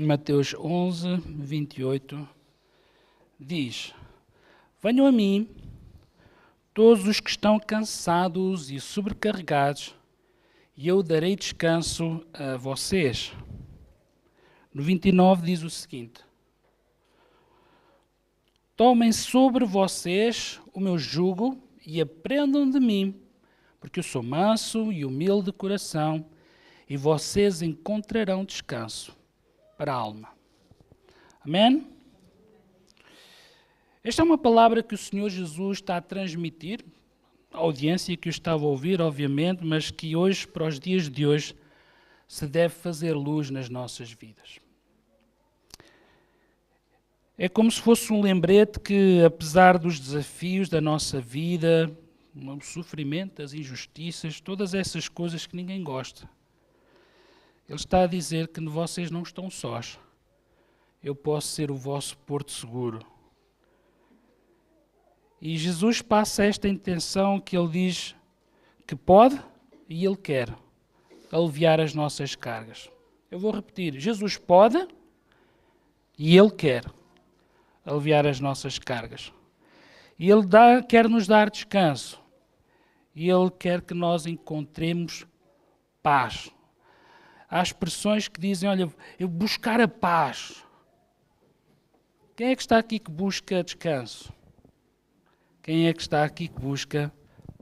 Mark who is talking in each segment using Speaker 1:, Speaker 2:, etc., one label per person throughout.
Speaker 1: Mateus 11, 28, diz: Venham a mim, todos os que estão cansados e sobrecarregados, e eu darei descanso a vocês. No 29 diz o seguinte: Tomem sobre vocês o meu jugo e aprendam de mim, porque eu sou manso e humilde de coração, e vocês encontrarão descanso para a alma. Amém? Esta é uma palavra que o Senhor Jesus está a transmitir, a audiência que o estava a ouvir, obviamente, mas que hoje, para os dias de hoje, se deve fazer luz nas nossas vidas. É como se fosse um lembrete que, apesar dos desafios da nossa vida, o sofrimento, as injustiças, todas essas coisas que ninguém gosta, Ele está a dizer que vocês não estão sós. Eu posso ser o vosso porto seguro. E Jesus passa esta intenção que Ele diz que pode e Ele quer aliviar as nossas cargas. Eu vou repetir, Jesus pode e Ele quer aliviar as nossas cargas. E Ele quer nos dar descanso. E Ele quer que nós encontremos paz. Há expressões que dizem, olha, eu buscar a paz. Quem é que está aqui que busca descanso? Quem é que está aqui que busca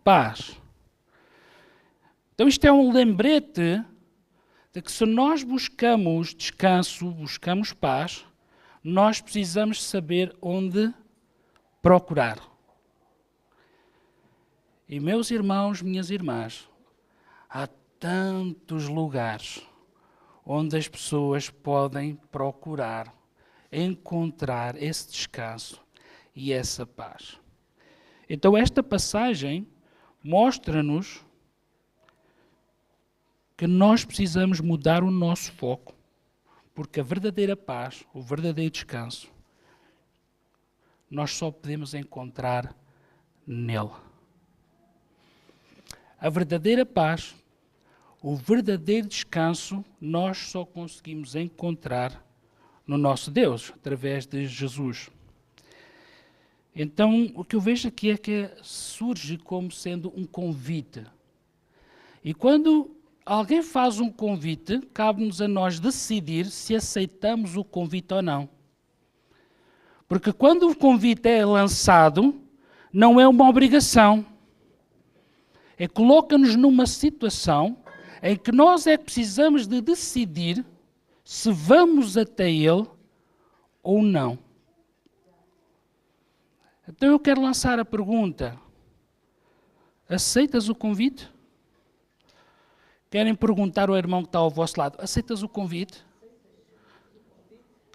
Speaker 1: paz? Então isto é um lembrete de que se nós buscamos descanso, buscamos paz, nós precisamos saber onde procurar. E meus irmãos, minhas irmãs, há tantos lugares onde as pessoas podem procurar, encontrar esse descanso e essa paz. Então esta passagem mostra-nos que nós precisamos mudar o nosso foco, porque a verdadeira paz, o verdadeiro descanso, nós só podemos encontrar nele. A verdadeira paz, o verdadeiro descanso, nós só conseguimos encontrar no nosso Deus, através de Jesus. Então, o que eu vejo aqui é que surge como sendo um convite. E quando alguém faz um convite, cabe-nos a nós decidir se aceitamos o convite ou não. Porque quando o convite é lançado, não é uma obrigação. É coloca-nos numa situação em que nós é que precisamos de decidir se vamos até Ele ou não. Então eu quero lançar a pergunta: aceitas o convite? Querem perguntar ao irmão que está ao vosso lado: aceitas o convite?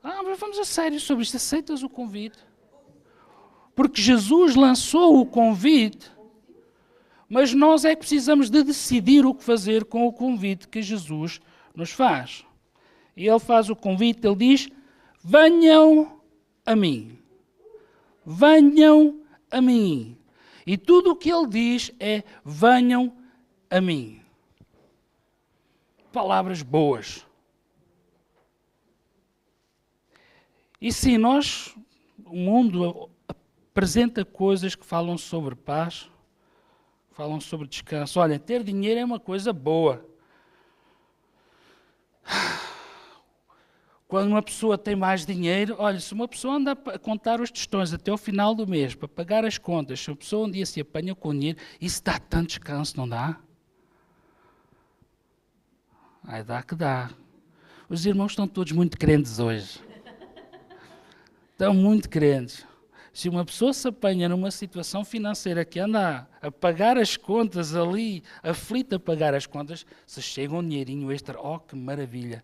Speaker 1: Mas vamos a sério sobre isto. Aceitas o convite? Porque Jesus lançou o convite, mas nós é que precisamos de decidir o que fazer com o convite que Jesus nos faz. E Ele faz o convite, Ele diz: venham a mim. Venham a mim. E tudo o que Ele diz é: venham a mim. Palavras boas. E sim, o mundo apresenta coisas que falam sobre paz, falam sobre descanso. Olha, ter dinheiro é uma coisa boa. Quando uma pessoa tem mais dinheiro, olha, se uma pessoa anda a contar os tostões até ao final do mês para pagar as contas, se a pessoa um dia se apanha com dinheiro, isso dá tanto descanso, não dá? Ai, dá que dá. Os irmãos estão todos muito crentes hoje. Estão muito crentes. Se uma pessoa se apanha numa situação financeira que anda a pagar as contas ali, aflita a pagar as contas, se chega um dinheirinho extra, oh, que maravilha.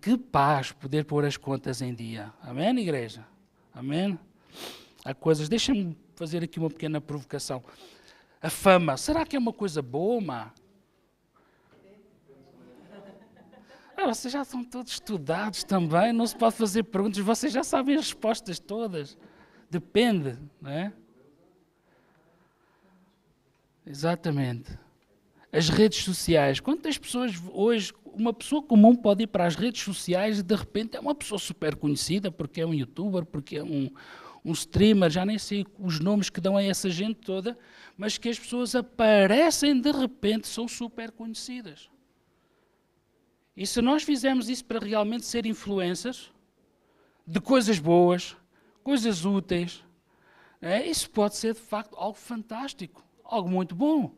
Speaker 1: Que paz poder pôr as contas em dia. Amém, igreja? Amém? Há coisas, deixa-me fazer aqui uma pequena provocação. A fama, será que é uma coisa boa ou má? Vocês já estão todos estudados também, não se pode fazer perguntas, vocês já sabem as respostas todas. Depende, não é? Exatamente. As redes sociais, quantas pessoas hoje uma pessoa comum pode ir para as redes sociais e de repente é uma pessoa super conhecida, porque é um youtuber, porque é um streamer, já nem sei os nomes que dão a essa gente toda, mas que as pessoas aparecem de repente, são super conhecidas. E se nós fizermos isso para realmente ser influencers de coisas boas, coisas úteis, isso pode ser de facto algo fantástico, algo muito bom.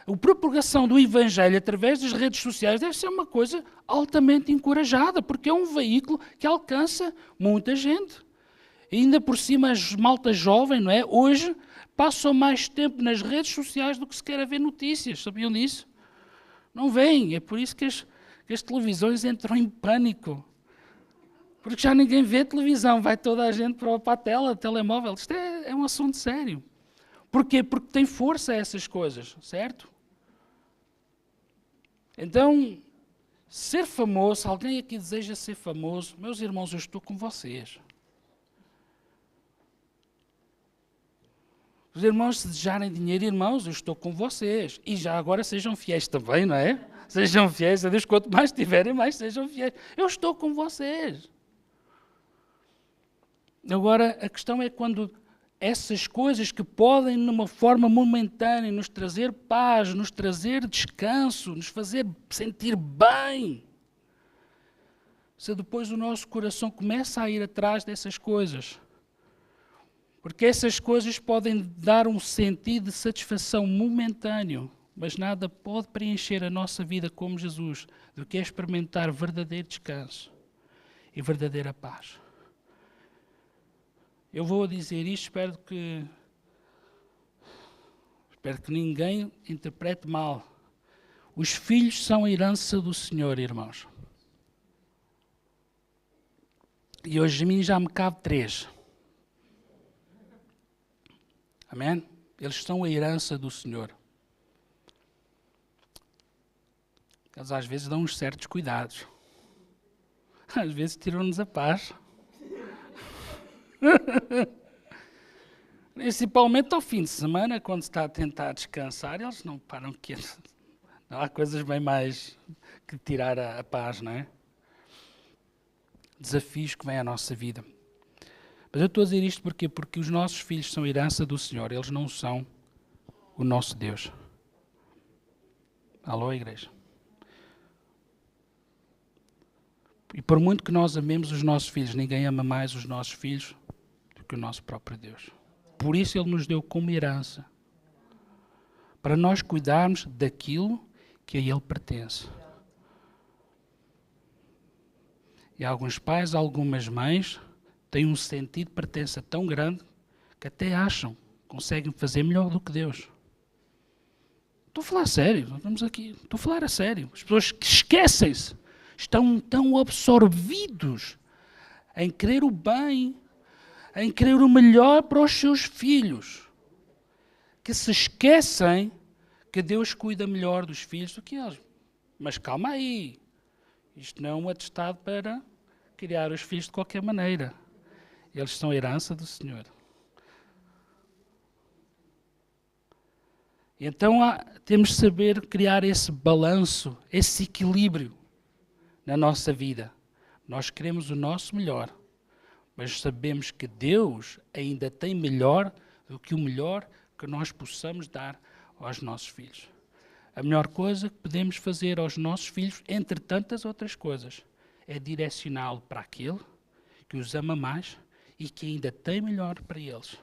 Speaker 1: A propagação do Evangelho através das redes sociais deve ser uma coisa altamente encorajada, porque é um veículo que alcança muita gente. E ainda por cima, as malta jovem, não é? Hoje passam mais tempo nas redes sociais do que sequer a ver notícias. Sabiam disso? Não veem. É por isso que as televisões entram em pânico. Porque já ninguém vê televisão, vai toda a gente para a tela, telemóvel. Isto é um assunto sério. Porquê? Porque tem força essas coisas, certo? Então, ser famoso, alguém aqui deseja ser famoso, meus irmãos, eu estou com vocês. Os irmãos, se desejarem dinheiro, irmãos, eu estou com vocês. E já agora sejam fiéis também, não é? Sejam fiéis a Deus, quanto mais tiverem, mais sejam fiéis. Eu estou com vocês. Agora, a questão é quando essas coisas que podem, numa forma momentânea, nos trazer paz, nos trazer descanso, nos fazer sentir bem, se depois o nosso coração começa a ir atrás dessas coisas, porque essas coisas podem dar um sentido de satisfação momentâneo, mas nada pode preencher a nossa vida como Jesus, do que é experimentar verdadeiro descanso e verdadeira paz. Eu vou dizer isto, espero que ninguém interprete mal. Os filhos são a herança do Senhor, irmãos. E hoje a mim já me cabe 3. Amém? Eles são a herança do Senhor. Eles às vezes dão uns certos cuidados. Às vezes tiram-nos a paz. Principalmente ao fim de semana, quando se está a tentar descansar, eles não param quietos. Não há coisas bem mais que tirar a paz, não é? Desafios que vêm à nossa vida. Mas eu estou a dizer isto porquê? Porque os nossos filhos são herança do Senhor, eles não são o nosso Deus. Alô, igreja? E por muito que nós amemos os nossos filhos, ninguém ama mais os nossos filhos do que o nosso próprio Deus. Por isso Ele nos deu como herança, para nós cuidarmos daquilo que a Ele pertence. E alguns pais, algumas mães, têm um sentido de pertença tão grande que até acham que conseguem fazer melhor do que Deus. Estou a falar a sério, estamos aqui, estou a falar a sério. As pessoas que esquecem-se, estão tão absorvidos em querer o bem, em querer o melhor para os seus filhos, que se esquecem que Deus cuida melhor dos filhos do que eles. Mas calma aí, isto não é um atestado para criar os filhos de qualquer maneira. Eles são a herança do Senhor. Então temos de saber criar esse balanço, esse equilíbrio na nossa vida. Nós queremos o nosso melhor, mas sabemos que Deus ainda tem melhor do que o melhor que nós possamos dar aos nossos filhos. A melhor coisa que podemos fazer aos nossos filhos, entre tantas outras coisas, é direcioná-lo para aquele que os ama mais e que ainda tem melhor para eles.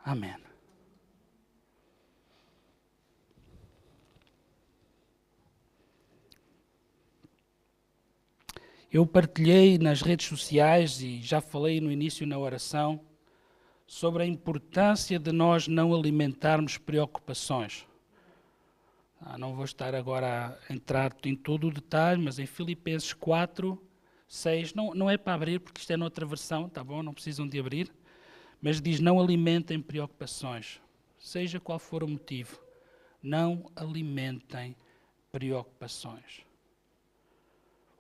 Speaker 1: Amém. Eu partilhei nas redes sociais e já falei no início na oração sobre a importância de nós não alimentarmos preocupações. Não vou estar agora a entrar em todo o detalhe, mas em Filipenses 4, 6, não é para abrir porque isto é noutra versão, tá bom? Não precisam de abrir, mas diz: não alimentem preocupações, seja qual for o motivo, não alimentem preocupações.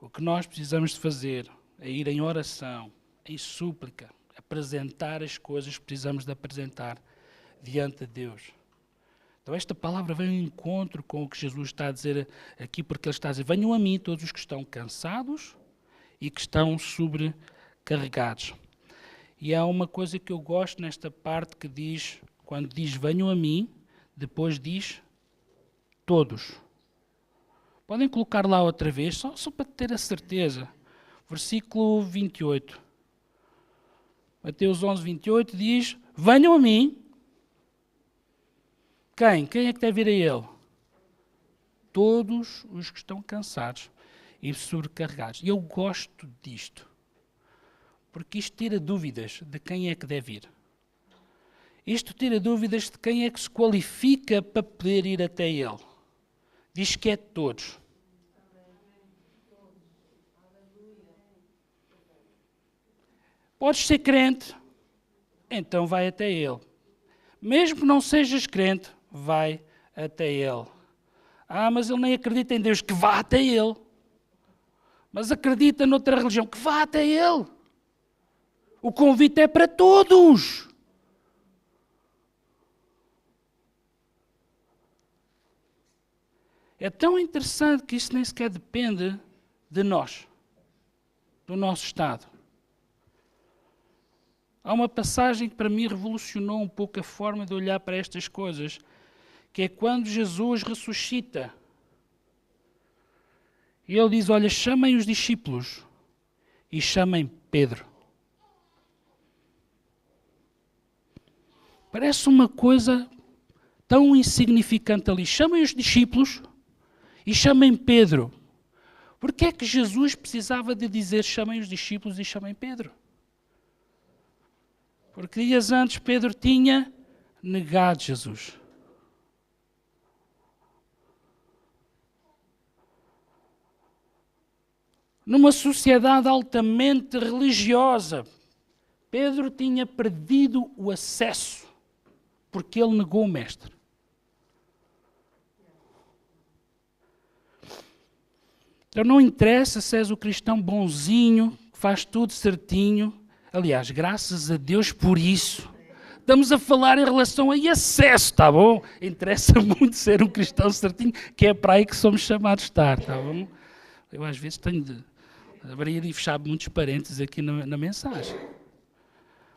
Speaker 1: O que nós precisamos de fazer é ir em oração, em súplica, apresentar as coisas que precisamos de apresentar diante de Deus. Então esta palavra vem ao encontro com o que Jesus está a dizer aqui, porque ele está a dizer, venham a mim todos os que estão cansados e que estão sobrecarregados. E há uma coisa que eu gosto nesta parte que diz, quando diz venham a mim, depois diz todos. Podem colocar lá outra vez, só para ter a certeza. Versículo 28. Mateus 11, 28 diz, venham a mim. Quem? Quem é que deve ir a ele? Todos os que estão cansados e sobrecarregados. E eu gosto disto. Porque isto tira dúvidas de quem é que deve ir. Isto tira dúvidas de quem é que se qualifica para poder ir até ele. Diz que é de todos. Podes ser crente, então vai até ele. Mesmo que não sejas crente, vai até ele. Ah, mas ele nem acredita em Deus, que vá até ele. Mas acredita noutra religião, que vá até ele. O convite é para todos. É tão interessante que isso nem sequer depende de nós, do nosso estado. Há uma passagem que para mim revolucionou um pouco a forma de olhar para estas coisas, que é quando Jesus ressuscita. E ele diz, olha, chamem os discípulos e chamem Pedro. Parece uma coisa tão insignificante ali. Chamem os discípulos e chamem Pedro. Porquê é que Jesus precisava de dizer chamem os discípulos e chamem Pedro? Porque dias antes Pedro tinha negado Jesus. Numa sociedade altamente religiosa, Pedro tinha perdido o acesso, porque ele negou o Mestre. Então não interessa se és o cristão bonzinho, que faz tudo certinho. Aliás, graças a Deus por isso. Estamos a falar em relação a acesso, tá bom? Interessa muito ser um cristão certinho, que é para aí que somos chamados a estar, tá bom? Eu às vezes tenho de abrir e fechar muitos parênteses aqui na mensagem.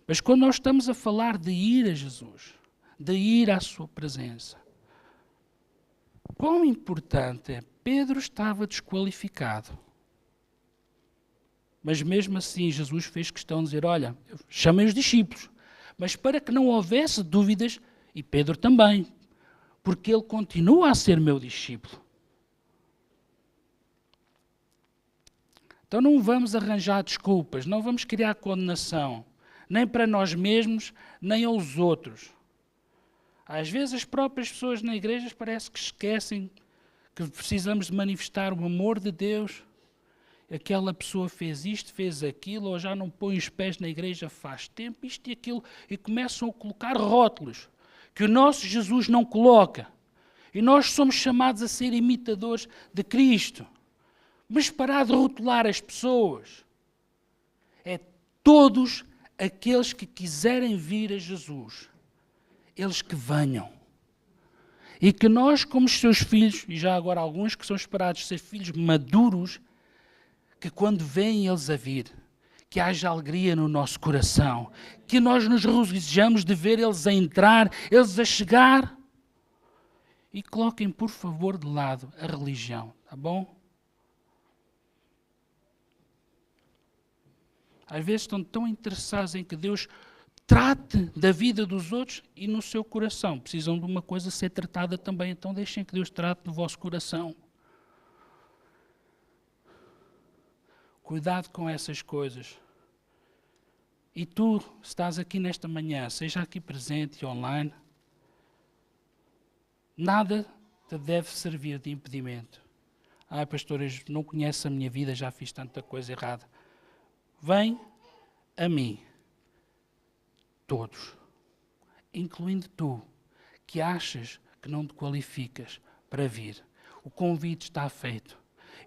Speaker 1: Mas quando nós estamos a falar de ir a Jesus, de ir à sua presença, quão importante é, Pedro estava desqualificado. Mas mesmo assim Jesus fez questão de dizer, olha, chamem os discípulos. Mas para que não houvesse dúvidas, e Pedro também, porque ele continua a ser meu discípulo. Então não vamos arranjar desculpas, não vamos criar condenação, nem para nós mesmos, nem aos outros. Às vezes as próprias pessoas na igreja parece que esquecem que precisamos de manifestar o amor de Deus. Aquela pessoa fez isto, fez aquilo, ou já não põe os pés na igreja faz tempo, isto e aquilo, e começam a colocar rótulos que o nosso Jesus não coloca. E nós somos chamados a ser imitadores de Cristo. Mas parar de rotular as pessoas. É todos aqueles que quiserem vir a Jesus, eles que venham. E que nós, como os seus filhos, e já agora alguns que são esperados ser filhos maduros, que quando veem eles a vir, que haja alegria no nosso coração, que nós nos regozijamos de ver eles a entrar, eles a chegar. E coloquem, por favor, de lado a religião, tá bom? Às vezes estão tão interessados em que Deus trate da vida dos outros e no seu coração. Precisam de uma coisa ser tratada também, então deixem que Deus trate do vosso coração. Cuidado com essas coisas. E tu, estás aqui nesta manhã, seja aqui presente e online, nada te deve servir de impedimento. Ah, pastor, eu não conheço a minha vida, já fiz tanta coisa errada. Vem a mim, todos, incluindo tu, que achas que não te qualificas para vir. O convite está feito.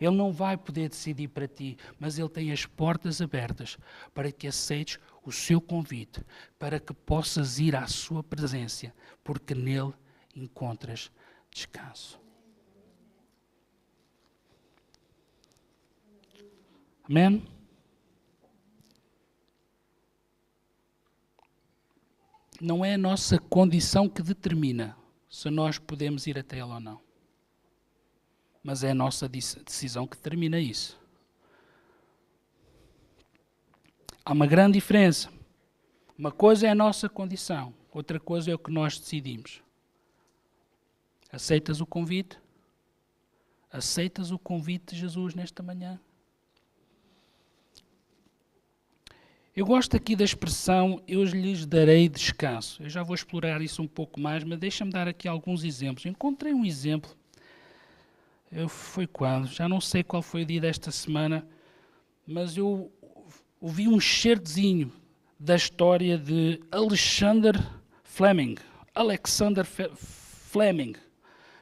Speaker 1: Ele não vai poder decidir para ti, mas ele tem as portas abertas para que aceites o seu convite, para que possas ir à sua presença, porque nele encontras descanso. Amém? Não é a nossa condição que determina se nós podemos ir até ela ou não. Mas é a nossa decisão que determina isso. Há uma grande diferença. Uma coisa é a nossa condição, outra coisa é o que nós decidimos. Aceitas o convite? Aceitas o convite de Jesus nesta manhã? Eu gosto aqui da expressão, eu lhes darei descanso. Eu já vou explorar isso um pouco mais, mas deixa-me dar aqui alguns exemplos. Encontrei um exemplo, foi quando? Já não sei qual foi o dia desta semana, mas eu ouvi um excertozinho da história de Alexander Fleming.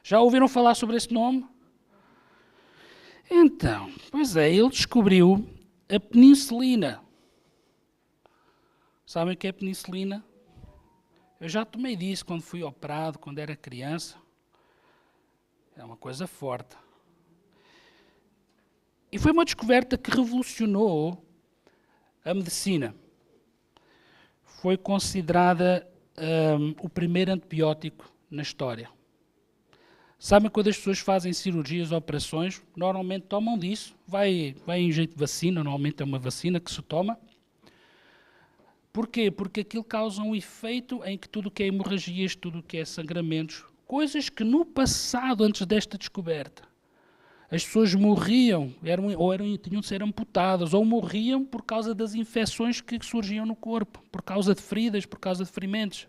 Speaker 1: Já ouviram falar sobre esse nome? Então, pois é, ele descobriu a penicilina. Sabem o que é penicilina? Eu já tomei disso quando fui operado, quando era criança. É uma coisa forte. E foi uma descoberta que revolucionou a medicina. Foi considerada o primeiro antibiótico na história. Sabem quando as pessoas fazem cirurgias ou operações, normalmente tomam disso, vai em jeito de vacina, normalmente é uma vacina que se toma. Porquê? Porque aquilo causa um efeito em que tudo o que é hemorragias, tudo o que é sangramentos, coisas que no passado, antes desta descoberta, as pessoas morriam, tinham de ser amputadas, ou morriam por causa das infecções que surgiam no corpo, por causa de feridas, por causa de ferimentos.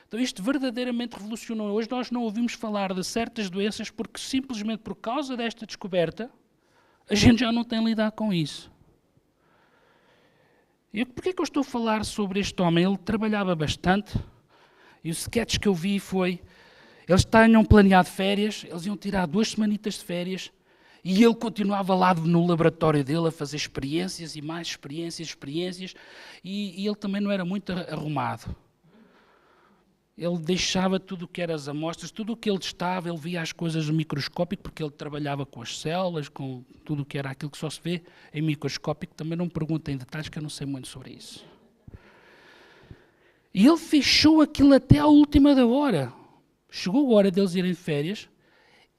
Speaker 1: Então isto verdadeiramente revolucionou. Hoje nós não ouvimos falar de certas doenças porque simplesmente por causa desta descoberta, a gente já não tem de lidar com isso. E porquê que eu estou a falar sobre este homem? Ele trabalhava bastante, e o sketch que eu vi foi, eles tinham planeado férias, eles iam tirar 2 semanitas de férias, e ele continuava lá no laboratório dele a fazer experiências e mais experiências, e ele também não era muito arrumado. Ele deixava tudo o que eram as amostras, tudo o que ele estava, ele via as coisas no microscópico, porque ele trabalhava com as células, com tudo o que era aquilo que só se vê em microscópico. Também não me perguntem em detalhes, que eu não sei muito sobre isso. E ele fechou aquilo até à última da hora. Chegou a hora deles irem de férias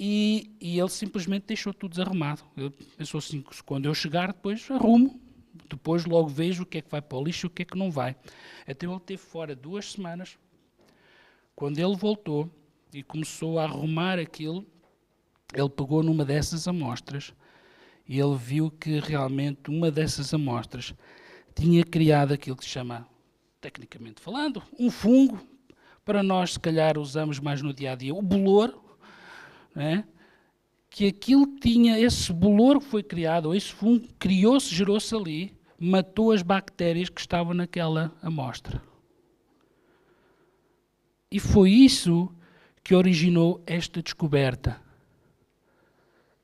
Speaker 1: e ele simplesmente deixou tudo desarrumado. Ele pensou assim, quando eu chegar, depois arrumo. Depois logo vejo o que é que vai para o lixo e o que é que não vai. Então ele esteve fora 2 semanas. Quando ele voltou e começou a arrumar aquilo, ele pegou numa dessas amostras e ele viu que realmente uma dessas amostras tinha criado aquilo que se chama, tecnicamente falando, um fungo. Para nós, se calhar, usamos mais no dia-a-dia, o bolor, né? Que aquilo tinha, esse bolor que foi criado, ou esse fungo criou-se, gerou-se ali, matou as bactérias que estavam naquela amostra. E foi isso que originou esta descoberta,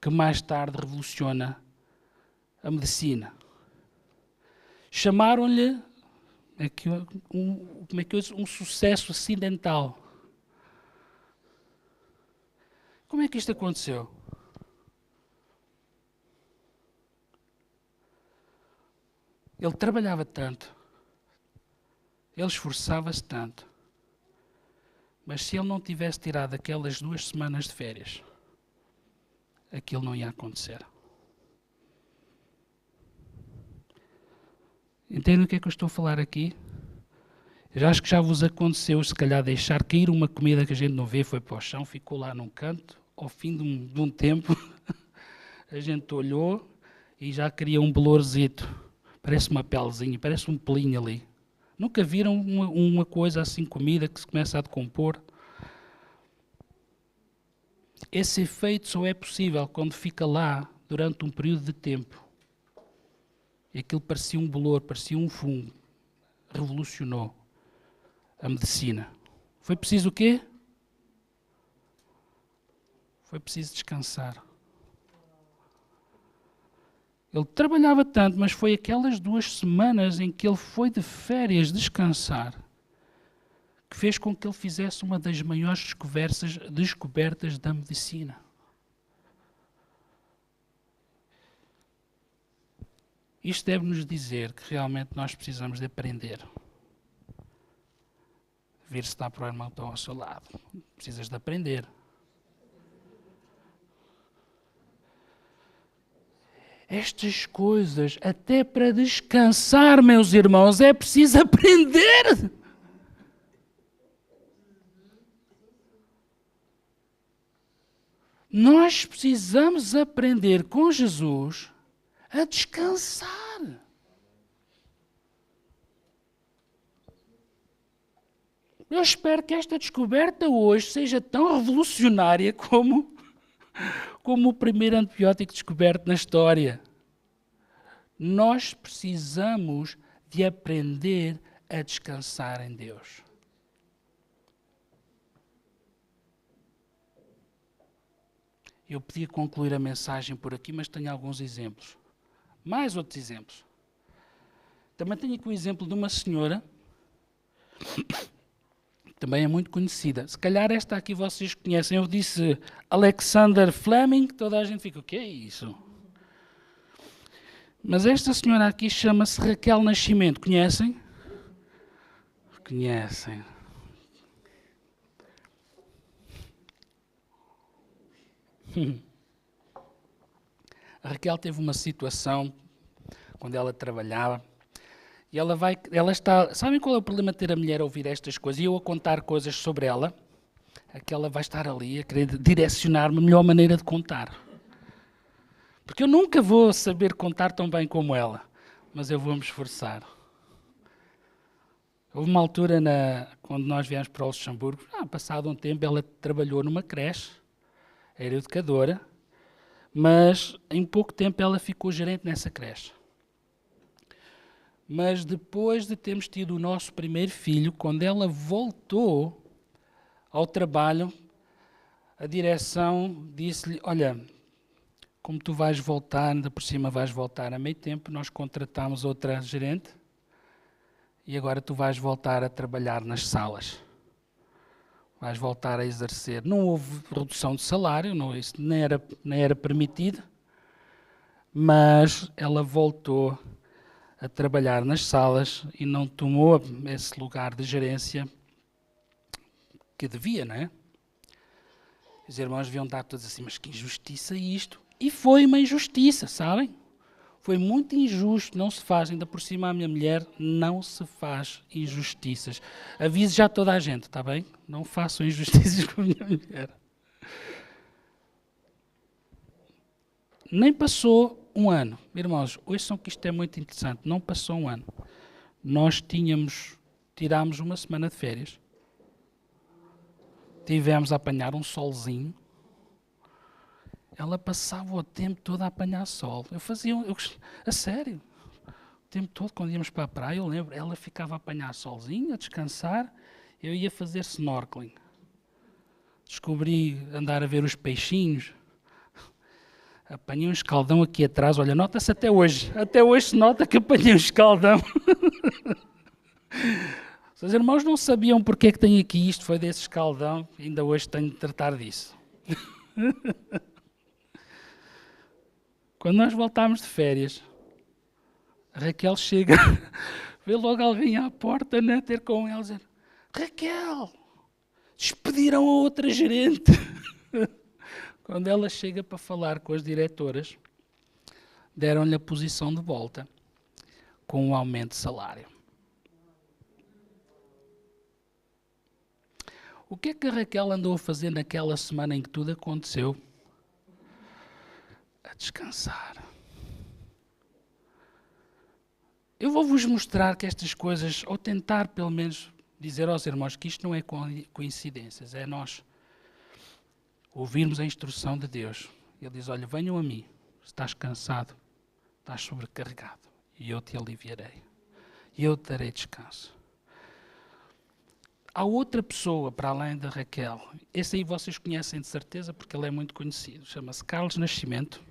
Speaker 1: que mais tarde revoluciona a medicina. Chamaram-lhe um sucesso acidental. Como é que isto aconteceu? Ele trabalhava tanto, ele esforçava-se tanto, mas se ele não tivesse tirado aquelas 2 semanas de férias, aquilo não ia acontecer. Entendem o que é que eu estou a falar aqui? Eu acho que já vos aconteceu, se calhar, deixar cair uma comida que a gente não vê, foi para o chão, ficou lá num canto, ao fim de um tempo, a gente olhou e já queria um bolorzito. Parece uma pelezinha, parece um pelinho ali. Nunca viram uma coisa assim, comida que se começa a decompor? Esse efeito só é possível quando fica lá durante um período de tempo. E aquilo parecia um bolor, parecia um fungo. Revolucionou a medicina. Foi preciso o quê? Foi preciso descansar. Ele trabalhava tanto, mas foi aquelas 2 semanas em que ele foi de férias descansar, que fez com que ele fizesse uma das maiores descobertas da medicina. Isto deve-nos dizer que realmente nós precisamos de aprender. Vir se está para o irmão que está ao seu lado. Precisas de aprender. Estas coisas, até para descansar, meus irmãos, é preciso aprender. Nós precisamos aprender com Jesus a descansar. Eu espero que esta descoberta hoje seja tão revolucionária como o primeiro antibiótico descoberto na história. Nós precisamos de aprender a descansar em Deus. Eu podia concluir a mensagem por aqui, mas tenho alguns exemplos. Mais outros exemplos. Também tenho aqui o exemplo de uma senhora, também é muito conhecida. Se calhar esta aqui vocês conhecem. Eu disse Alexander Fleming, toda a gente fica, o que é isso? Mas esta senhora aqui chama-se Raquel Nascimento. Conhecem? Conhecem. A Raquel teve uma situação quando ela trabalhava e ela está... Sabem qual é o problema de ter a mulher a ouvir estas coisas e eu a contar coisas sobre ela? É que ela vai estar ali a querer direcionar-me a melhor maneira de contar. Porque eu nunca vou saber contar tão bem como ela, mas eu vou-me esforçar. Houve uma altura, quando nós viemos para o Luxemburgo, passado um tempo, ela trabalhou numa creche, era educadora, mas em pouco tempo ela ficou gerente nessa creche. Mas depois de termos tido o nosso primeiro filho, quando ela voltou ao trabalho, a direção disse-lhe, olha, como tu vais voltar, ainda por cima vais voltar a meio tempo, nós contratamos outra gerente e agora tu vais voltar a trabalhar nas salas. Vais voltar a exercer. Não houve redução de salário, isso nem era permitido, mas ela voltou a trabalhar nas salas e não tomou esse lugar de gerência que devia, não é? Os irmãos deviam estar todos assim, mas que injustiça é isto? E foi uma injustiça, sabem? Foi muito injusto, não se faz, ainda por cima a minha mulher, não se faz injustiças. Avise já toda a gente, está bem? Não façam injustiças com a minha mulher. Nem passou um ano. Irmãos, ouçam que isto é muito interessante. Não passou um ano. Nós tirámos uma semana de férias. Tivemos a apanhar um solzinho. Ela passava o tempo todo a apanhar sol. A sério. O tempo todo, quando íamos para a praia, eu lembro, ela ficava a apanhar solzinho, a descansar. Eu ia fazer snorkeling. Descobri andar a ver os peixinhos. Apanhei um escaldão aqui atrás. Olha, nota-se até hoje. Até hoje se nota que apanhei um escaldão. Os irmãos não sabiam porque é que tem aqui isto. Foi desse escaldão. Ainda hoje tenho de tratar disso. Quando nós voltámos de férias, a Raquel chega, vê logo alguém à porta, né, ter com ela, dizer, Raquel, despediram a outra gerente. Quando ela chega para falar com as diretoras, deram-lhe a posição de volta, com um aumento de salário. O que é que a Raquel andou a fazer naquela semana em que tudo aconteceu? A descansar. Eu vou-vos mostrar que estas coisas, ou tentar pelo menos dizer aos irmãos que isto não é coincidências, é nós ouvirmos a instrução de Deus. Ele diz, olha, venham a mim, estás cansado, estás sobrecarregado, e eu te aliviarei, e eu te darei descanso. Há outra pessoa, para além da Raquel, esse aí vocês conhecem de certeza, porque ele é muito conhecido, chama-se Carlos Nascimento.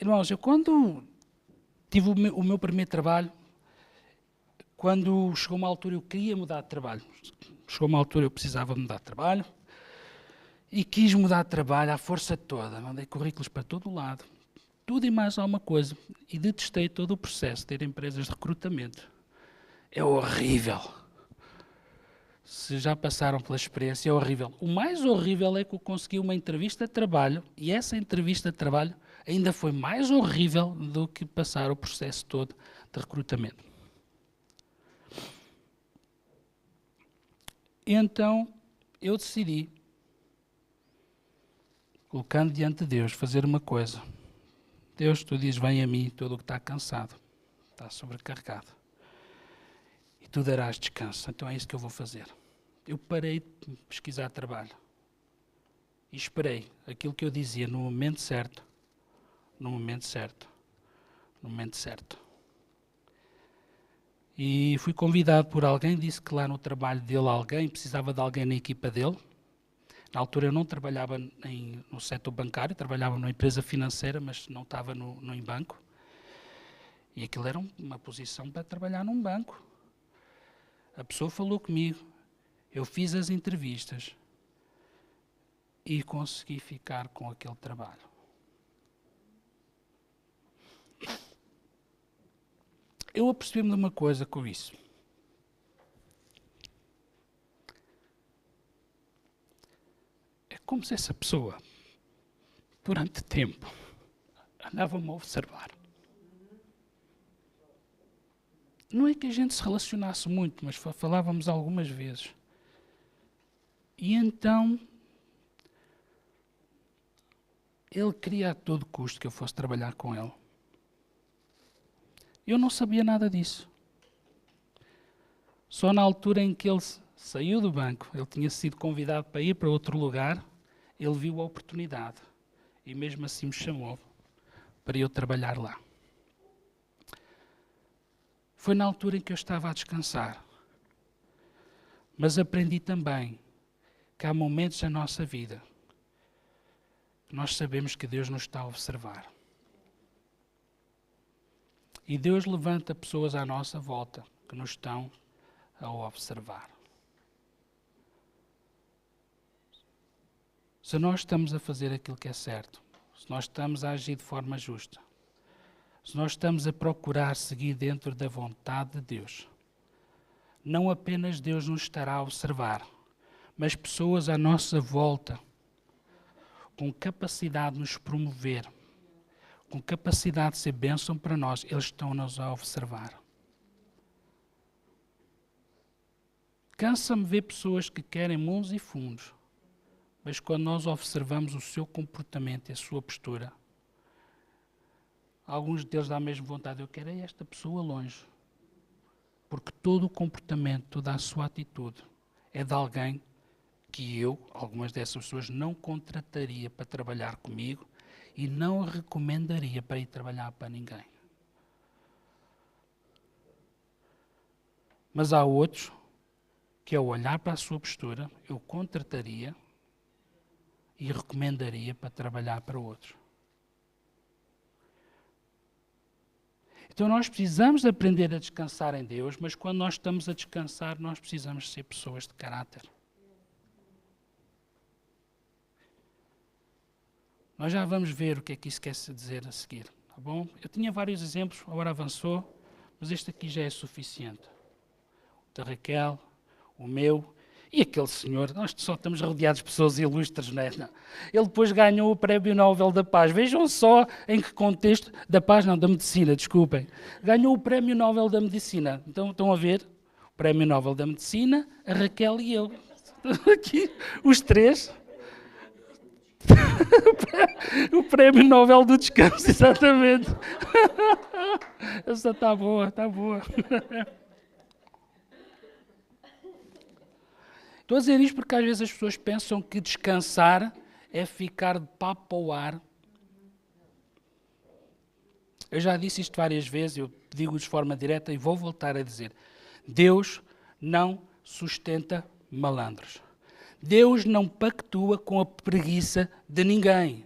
Speaker 1: Irmãos, eu quando tive o meu primeiro trabalho, quando chegou uma altura eu queria mudar de trabalho. Chegou uma altura eu precisava mudar de trabalho e quis mudar de trabalho à força toda. Mandei currículos para todo o lado, tudo e mais alguma coisa. E detestei todo o processo de ter empresas de recrutamento. É horrível. Se já passaram pela experiência, é horrível. O mais horrível é que eu consegui uma entrevista de trabalho e essa entrevista de trabalho ainda foi mais horrível do que passar o processo todo de recrutamento. Então, eu decidi, colocando diante de Deus, fazer uma coisa. Deus, tu dizes, vem a mim todo o que está cansado, está sobrecarregado. E tu darás descanso. Então é isso que eu vou fazer. Eu parei de pesquisar trabalho. E esperei aquilo que eu dizia no momento certo. No momento certo. No momento certo. E fui convidado por alguém, disse que lá no trabalho dele alguém precisava de alguém na equipa dele. Na altura eu não trabalhava no setor bancário, trabalhava numa empresa financeira, mas não estava em banco. E aquilo era uma posição para trabalhar num banco. A pessoa falou comigo, eu fiz as entrevistas e consegui ficar com aquele trabalho. Eu apercebi-me de uma coisa com isso. É como se essa pessoa, durante tempo, andava-me a observar. Não é que a gente se relacionasse muito, mas falávamos algumas vezes. E então, ele queria a todo custo que eu fosse trabalhar com ele. Eu não sabia nada disso. Só na altura em que ele saiu do banco, ele tinha sido convidado para ir para outro lugar, ele viu a oportunidade e mesmo assim me chamou para eu trabalhar lá. Foi na altura em que eu estava a descansar. Mas aprendi também que há momentos na nossa vida que nós sabemos que Deus nos está a observar. E Deus levanta pessoas à nossa volta que nos estão a observar. Se nós estamos a fazer aquilo que é certo, se nós estamos a agir de forma justa, se nós estamos a procurar seguir dentro da vontade de Deus, não apenas Deus nos estará a observar, mas pessoas à nossa volta, com capacidade de nos promover, com capacidade de ser bênção para nós, eles estão-nos a observar. Cansa-me ver pessoas que querem mundos e fundos, mas quando nós observamos o seu comportamento e a sua postura, alguns deles dão a mesma vontade, eu quero é esta pessoa longe. Porque todo o comportamento, toda a sua atitude é de alguém que eu, algumas dessas pessoas, não contrataria para trabalhar comigo e não recomendaria para ir trabalhar para ninguém. Mas há outros que, ao olhar para a sua postura, eu contrataria e recomendaria para trabalhar para outros. Então nós precisamos aprender a descansar em Deus, mas quando nós estamos a descansar, nós precisamos ser pessoas de caráter. Nós já vamos ver o que é que isso quer dizer a seguir, tá bom? Eu tinha vários exemplos, agora avançou, mas este aqui já é suficiente. O da Raquel, o meu e aquele senhor. Nós só estamos rodeados de pessoas ilustres, não é? Não. Ele depois ganhou o Prémio Nobel da Paz. Vejam só em que contexto, da paz não, da medicina, desculpem. Ganhou o Prémio Nobel da Medicina. Então estão a ver? O Prémio Nobel da Medicina, a Raquel e eu. Aqui, os três. O Prémio Nobel do Descanso, exatamente. Essa está boa, está boa. Estou a dizer isto porque às vezes as pessoas pensam que descansar é ficar de papo ao ar. Eu já disse isto várias vezes, eu digo de forma direta e vou voltar a dizer. Deus não sustenta malandros. Deus não pactua com a preguiça de ninguém.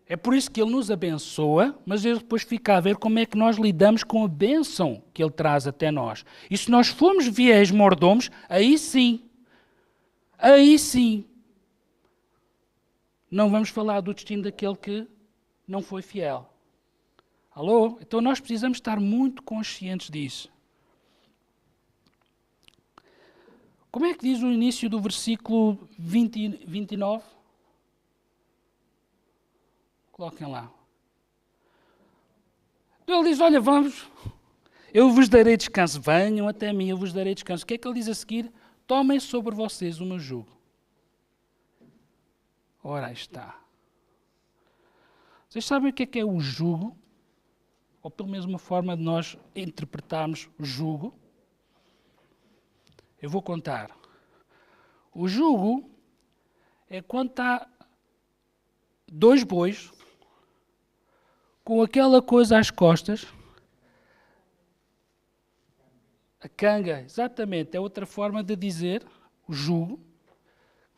Speaker 1: É por isso que Ele nos abençoa, mas Ele depois fica a ver como é que nós lidamos com a bênção que Ele traz até nós. E se nós formos fiéis mordomos, aí sim, não vamos falar do destino daquele que não foi fiel. Alô? Então nós precisamos estar muito conscientes disso. Como é que diz o início do versículo 29? Coloquem lá. Ele diz, olha, vamos, eu vos darei descanso, venham até mim, eu vos darei descanso. O que é que ele diz a seguir? Tomem sobre vocês o meu jugo. Ora, aí está. Vocês sabem o que é o jugo? Ou pelo menos uma forma de nós interpretarmos o jugo? Eu vou contar. O jugo é quando está 2 bois com aquela coisa às costas. A canga, exatamente, é outra forma de dizer o jugo.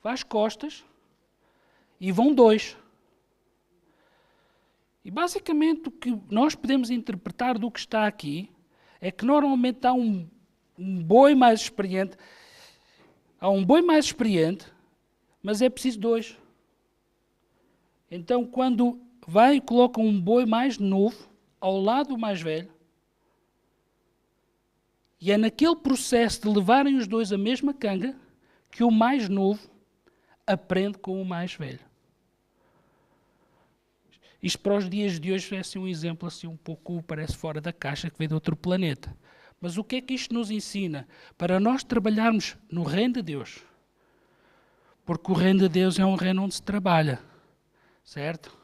Speaker 1: Vai às costas e vão 2. E basicamente o que nós podemos interpretar do que está aqui é que normalmente há um boi mais experiente. Há um boi mais experiente, mas é preciso 2. Então quando vai e coloca um boi mais novo ao lado do mais velho, e é naquele processo de levarem os 2 a mesma canga que o mais novo aprende com o mais velho. Isto para os dias de hoje é assim um exemplo assim um pouco, parece fora da caixa, que veio de outro planeta. Mas o que é que isto nos ensina? Para nós trabalharmos no reino de Deus. Porque o reino de Deus é um reino onde se trabalha. Certo?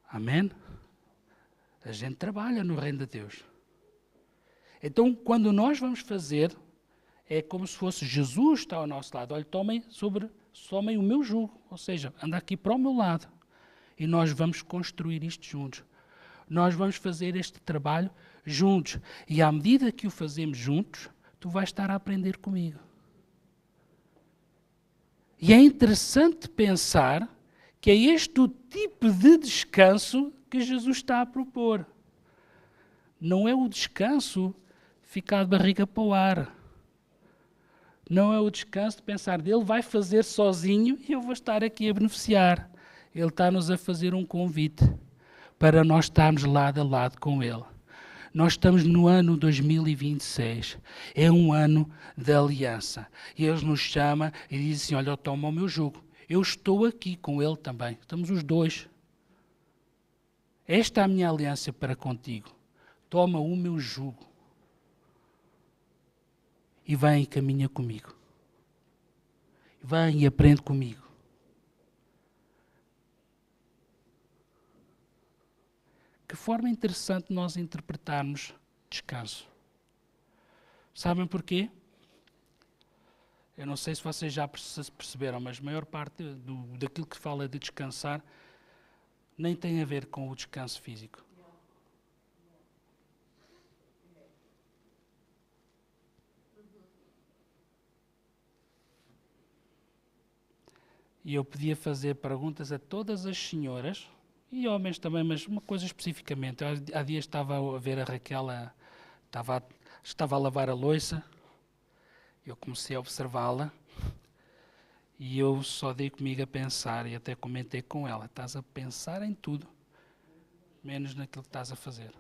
Speaker 1: Amém? A gente trabalha no reino de Deus. Então, quando nós vamos fazer, é como se fosse Jesus está ao nosso lado. Olha, tomem o meu jugo. Ou seja, anda aqui para o meu lado. E nós vamos construir isto juntos. Nós vamos fazer este trabalho juntos. E à medida que o fazemos juntos, tu vais estar a aprender comigo. E é interessante pensar que é este o tipo de descanso que Jesus está a propor. Não é o descanso ficar de barriga para o ar. Não é o descanso de pensar dele vai fazer sozinho e eu vou estar aqui a beneficiar. Ele está-nos a fazer um convite para nós estarmos lado a lado com ele. Nós estamos no ano 2026. É um ano de aliança. E ele nos chama e diz assim, olha, toma o meu jugo. Eu estou aqui com ele também. Estamos os 2. Esta é a minha aliança para contigo. Toma o meu jugo. E vem e caminha comigo. Vem e aprende comigo. Que forma interessante nós interpretarmos descanso. Sabem porquê? Eu não sei se vocês já perceberam, mas a maior parte daquilo que fala de descansar nem tem a ver com o descanso físico. E eu podia fazer perguntas a todas as senhoras, e homens também, mas uma coisa especificamente. Há dias estava a ver a Raquel, estava a lavar a louça, eu comecei a observá-la, e eu só dei comigo a pensar, e até comentei com ela, estás a pensar em tudo, menos naquilo que estás a fazer.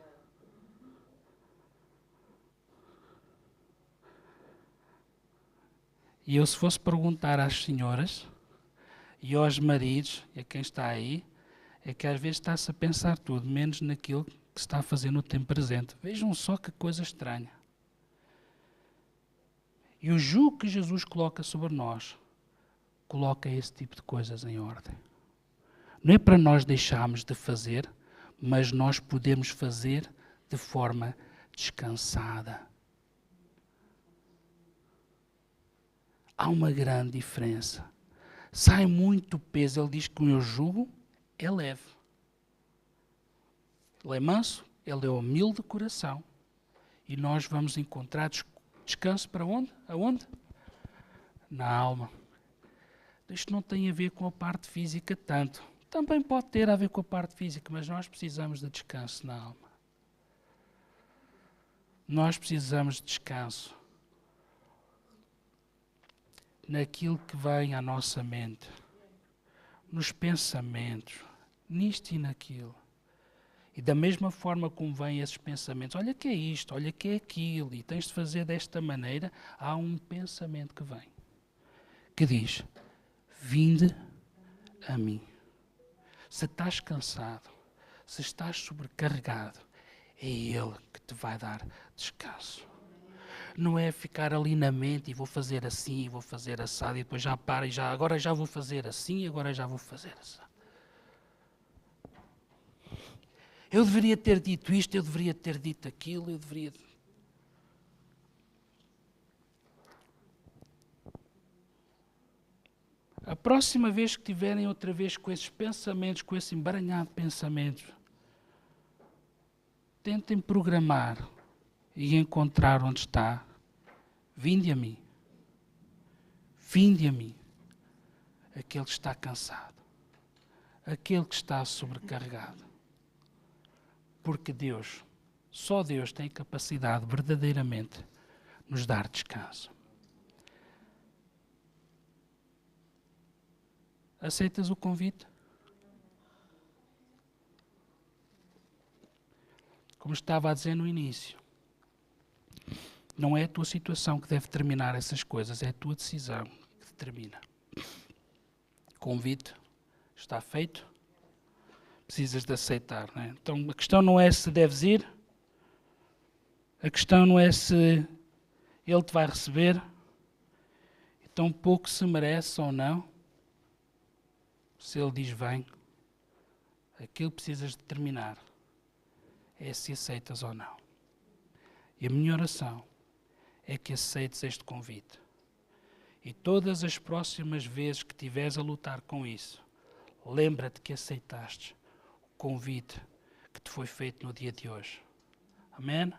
Speaker 1: E eu, se fosse perguntar às senhoras, e aos maridos, e a quem está aí, é que às vezes está-se a pensar tudo, menos naquilo que se está a fazer no tempo presente. Vejam só que coisa estranha. E o jugo que Jesus coloca sobre nós, coloca esse tipo de coisas em ordem. Não é para nós deixarmos de fazer, mas nós podemos fazer de forma descansada. Há uma grande diferença. Sai muito peso. Ele diz que o meu jugo é leve. Ele é manso, ele é humilde de coração. E nós vamos encontrar descanso para onde? Aonde? Na alma. Isto não tem a ver com a parte física tanto. Também pode ter a ver com a parte física, mas nós precisamos de descanso na alma. Nós precisamos de descanso naquilo que vem à nossa mente, nos pensamentos, nisto e naquilo. E da mesma forma como vêm esses pensamentos, olha que é isto, olha que é aquilo, e tens de fazer desta maneira, há um pensamento que vem, que diz, vinde a mim. Se estás cansado, se estás sobrecarregado, é Ele que te vai dar descanso. Não é ficar ali na mente e vou fazer assim, e vou fazer assado, e depois já para, e agora já vou fazer assim, agora já vou fazer assado. Eu deveria ter dito isto, eu deveria ter dito aquilo, eu deveria... A próxima vez que tiverem outra vez com esses pensamentos, com esse emaranhado de pensamentos, tentem programar e encontrar onde está. Vinde a mim. Vinde a mim. Aquele que está cansado. Aquele que está sobrecarregado. Porque Deus, só Deus tem capacidade verdadeiramente de nos dar descanso. Aceitas o convite? Como estava a dizer no início, não é a tua situação que deve determinar essas coisas, é a tua decisão que determina. Convite está feito, precisas de aceitar, não é? Então a questão não é se deves ir, a questão não é se Ele te vai receber, e tão pouco se merece ou não. Se Ele diz vem, aquilo que precisas determinar é se aceitas ou não. E a minha oração é que aceites este convite. E todas as próximas vezes que estiveres a lutar com isso, lembra-te que aceitaste o convite que te foi feito no dia de hoje. Amém?